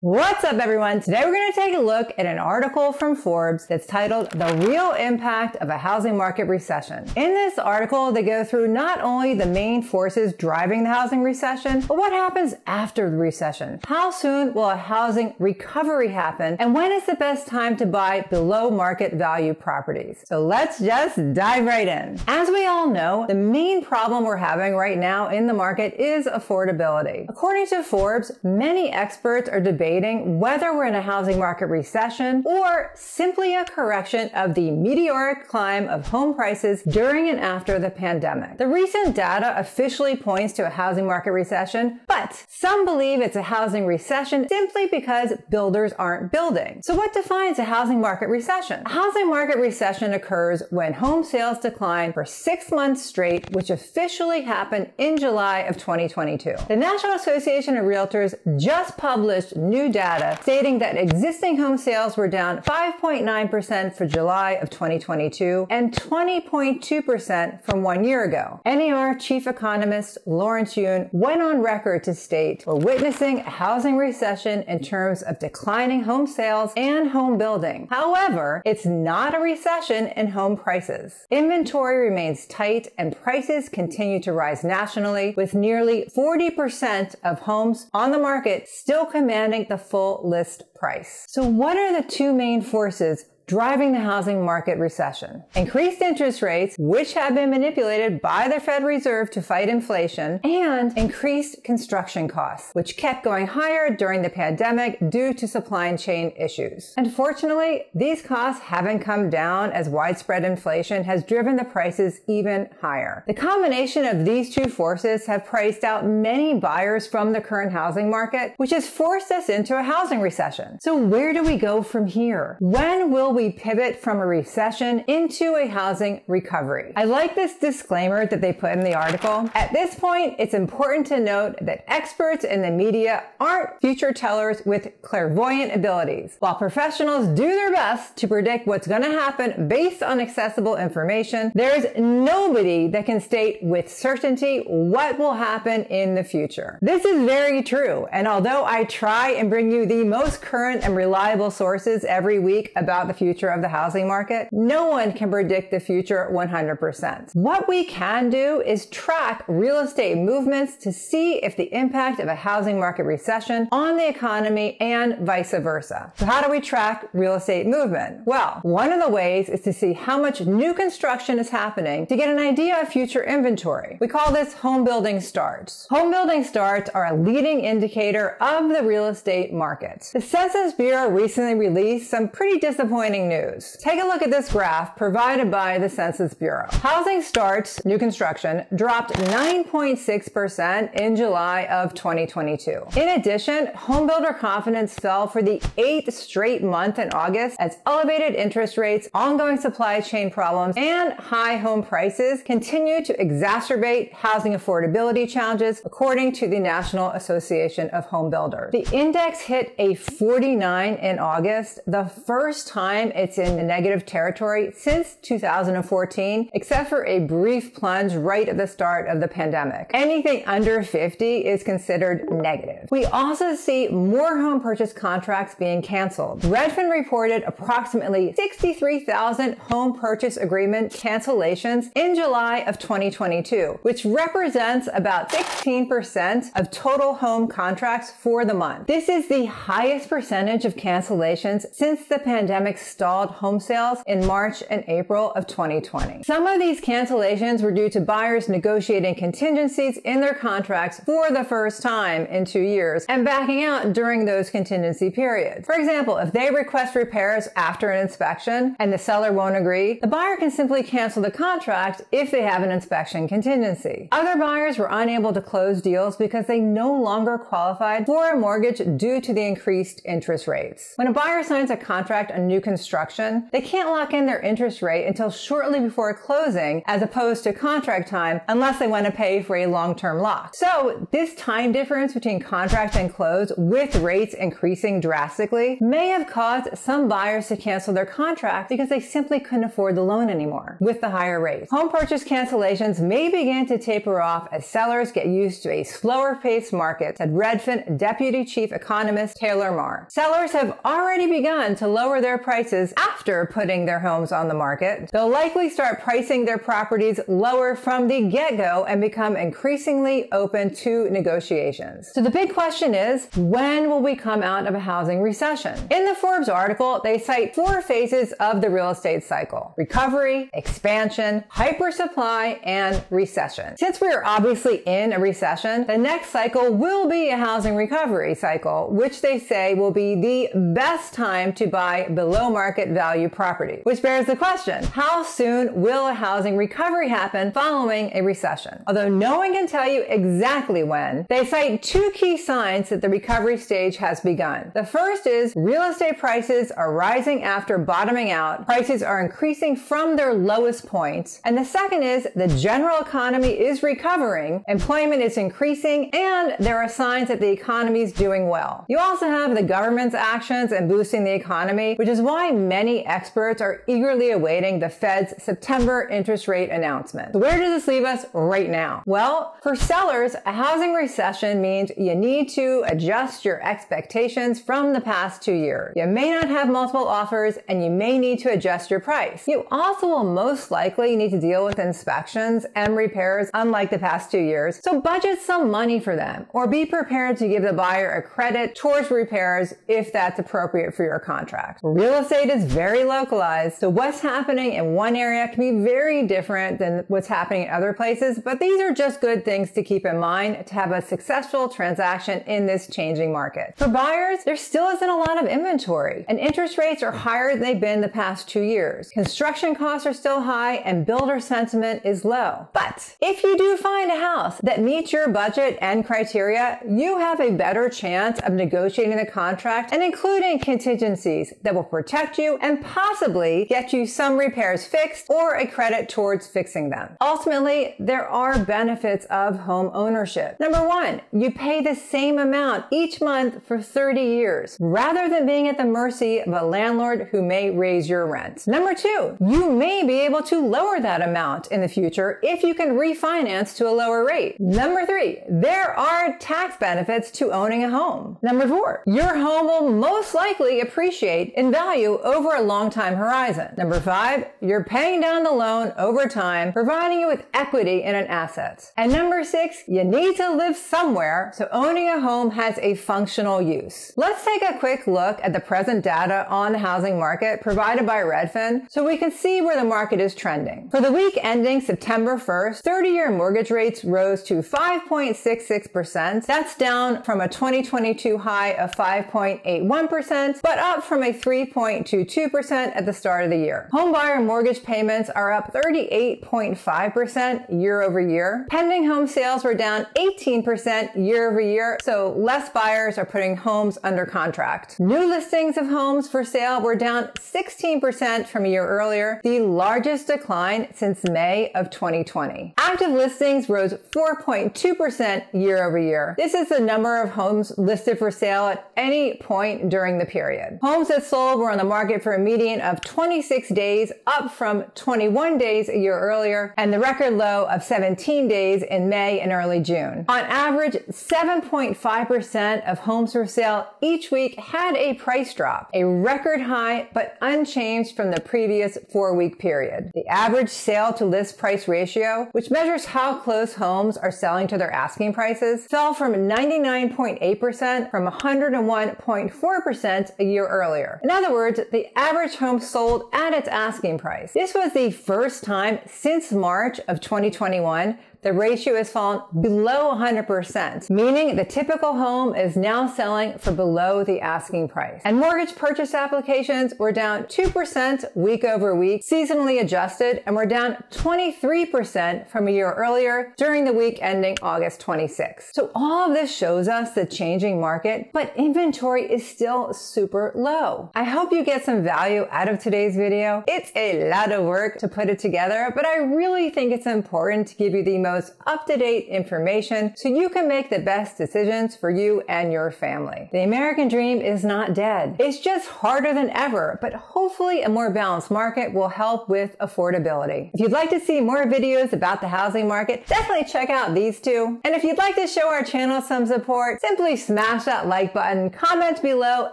What's up, everyone? Today we're going to take a look at an article from Forbes that's titled The Real Impact of a Housing Market Recession. In this article, they go through not only the main forces driving the housing recession, but what happens after the recession. How soon will a housing recovery happen? And when is the best time to buy below market value properties? So let's just dive right in. As we all know, the main problem we're having right now in the market is affordability. According to Forbes, many experts are debating whether we're in a housing market recession or simply a correction of the meteoric climb of home prices during and after the pandemic. The recent data officially points to a housing market recession, but some believe it's a housing recession simply because builders aren't building. So what defines a housing market recession? A housing market recession occurs when home sales decline for 6 months straight, which officially happened in July of 2022. The National Association of Realtors just published new data stating that existing home sales were down 5.9% for July of 2022 and 20.2% from 1 year ago. NAR chief economist Lawrence Yun went on record to state, "We're witnessing a housing recession in terms of declining home sales and home building. However, it's not a recession in home prices. Inventory remains tight and prices continue to rise nationally, with nearly 40% of homes on the market still commanding the full list price." So what are the two main forces driving the housing market recession? Increased interest rates, which have been manipulated by the Fed Reserve to fight inflation, and increased construction costs, which kept going higher during the pandemic due to supply chain issues. Unfortunately, these costs haven't come down as widespread inflation has driven the prices even higher. The combination of these two forces have priced out many buyers from the current housing market, which has forced us into a housing recession. So where do we go from here? When will we pivot from a recession into a housing recovery? I like this disclaimer that they put in the article. At this point, it's important to note that experts in the media aren't future tellers with clairvoyant abilities. While professionals do their best to predict what's going to happen based on accessible information, there's nobody that can state with certainty what will happen in the future. This is very true, and although I try and bring you the most current and reliable sources every week about the future of the housing market, no one can predict the future 100%. What we can do is track real estate movements to see if the impact of a housing market recession on the economy and vice versa. So how do we track real estate movement? Well, one of the ways is to see how much new construction is happening to get an idea of future inventory. We call this home building starts. Home building starts are a leading indicator of the real estate market. The Census Bureau recently released some pretty disappointing news. Take a look at this graph provided by the Census Bureau. Housing starts, new construction, dropped 9.6% in July of 2022. In addition, homebuilder confidence fell for the 8th straight month in August as elevated interest rates, ongoing supply chain problems, and high home prices continue to exacerbate housing affordability challenges, according to the National Association of Home Builders. The index hit a 49 in August, the first time it's in the negative territory since 2014, except for a brief plunge right at the start of the pandemic. Anything under 50 is considered negative. We also see more home purchase contracts being canceled. Redfin reported approximately 63,000 home purchase agreement cancellations in July of 2022, which represents about 16% of total home contracts for the month. This is the highest percentage of cancellations since the pandemic stalled home sales in March and April of 2020. Some of these cancellations were due to buyers negotiating contingencies in their contracts for the first time in 2 years and backing out during those contingency periods. For example, if they request repairs after an inspection and the seller won't agree, the buyer can simply cancel the contract if they have an inspection contingency. Other buyers were unable to close deals because they no longer qualified for a mortgage due to the increased interest rates. When a buyer signs a contract on new construction, construction, they can't lock in their interest rate until shortly before closing as opposed to contract time unless they want to pay for a long-term lock. So this time difference between contract and close with rates increasing drastically may have caused some buyers to cancel their contract because they simply couldn't afford the loan anymore with the higher rates. Home purchase cancellations may begin to taper off as sellers get used to a slower paced market, said Redfin Deputy Chief Economist Taylor Marr. Sellers have already begun to lower their prices after putting their homes on the market. They'll likely start pricing their properties lower from the get-go and become increasingly open to negotiations. So the big question is, when will we come out of a housing recession? In the Forbes article, they cite 4 phases of the real estate cycle: recovery, expansion, hypersupply, and recession. Since we are obviously in a recession, the next cycle will be a housing recovery cycle, which they say will be the best time to buy below market value property. Which bears the question, how soon will a housing recovery happen following a recession? Although no one can tell you exactly when, they cite 2 key signs that the recovery stage has begun. The first is real estate prices are rising after bottoming out. Prices are increasing from their lowest points. And the second is the general economy is recovering, employment is increasing, and there are signs that the economy is doing well. You also have the government's actions in boosting the economy, which is why many experts are eagerly awaiting the Fed's September interest rate announcement. So where does this leave us right now? Well, for sellers, a housing recession means you need to adjust your expectations from the past 2 years. You may not have multiple offers, and you may need to adjust your price. You also will most likely need to deal with inspections and repairs unlike the past 2 years, so budget some money for them, or be prepared to give the buyer a credit towards repairs if that's appropriate for your contract. Real estate is very localized, so what's happening in one area can be very different than what's happening in other places, but these are just good things to keep in mind to have a successful transaction in this changing market. For buyers, there still isn't a lot of inventory, and interest rates are higher than they've been the past 2 years. Construction costs are still high, and builder sentiment is low. But if you do find a house that meets your budget and criteria, you have a better chance of negotiating the contract and including contingencies that will protect you and possibly get you some repairs fixed or a credit towards fixing them. Ultimately, there are benefits of home ownership. Number 1, you pay the same amount each month for 30 years, rather than being at the mercy of a landlord who may raise your rent. Number 2, you may be able to lower that amount in the future if you can refinance to a lower rate. Number 3, there are tax benefits to owning a home. Number 4, your home will most likely appreciate in value over a long time horizon. Number 5, you're paying down the loan over time, providing you with equity in an asset. And number 6, you need to live somewhere, so owning a home has a functional use. Let's take a quick look at the present data on the housing market provided by Redfin so we can see where the market is trending. For the week ending September 1st, 30-year mortgage rates rose to 5.66%. That's down from a 2022 high of 5.81%, but up from a 3.22% at the start of the year. Homebuyer mortgage payments are up 38.5% year over year. Pending home sales were down 18% year over year, so less buyers are putting homes under contract. New listings of homes for sale were down 16% from a year earlier, the largest decline since May of 2020. Active listings rose 4.2% year over year. This is the number of homes listed for sale at any point during the period. Homes that sold were on the market for a median of 26 days, up from 21 days a year earlier, and the record low of 17 days in May and early June. On average, 7.5% of homes for sale each week had a price drop, a record high but unchanged from the previous 4-week period. The average sale to list price ratio, which measures how close homes are selling to their asking prices, fell from 99.8% from 101.4% a year earlier. In other words, the average home sold at its asking price. This was the first time since March of 2021 the ratio has fallen below 100%, meaning the typical home is now selling for below the asking price. And mortgage purchase applications were down 2% week over week, seasonally adjusted, and were down 23% from a year earlier during the week ending August 26th. So all of this shows us the changing market, but inventory is still super low. I hope you get some value out of today's video. It's a lot of work to put it together, but I really think it's important to give you the most up-to-date information so you can make the best decisions for you and your family. The American dream is not dead. It's just harder than ever, but hopefully a more balanced market will help with affordability. If you'd like to see more videos about the housing market, definitely check out these two. And if you'd like to show our channel some support, simply smash that like button, comment below,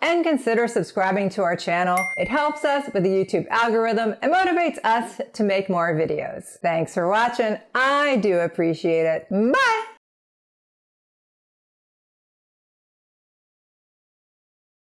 and consider subscribing to our channel. It helps us with the YouTube algorithm and motivates us to make more videos. Thanks for watching. I do appreciate it. Bye!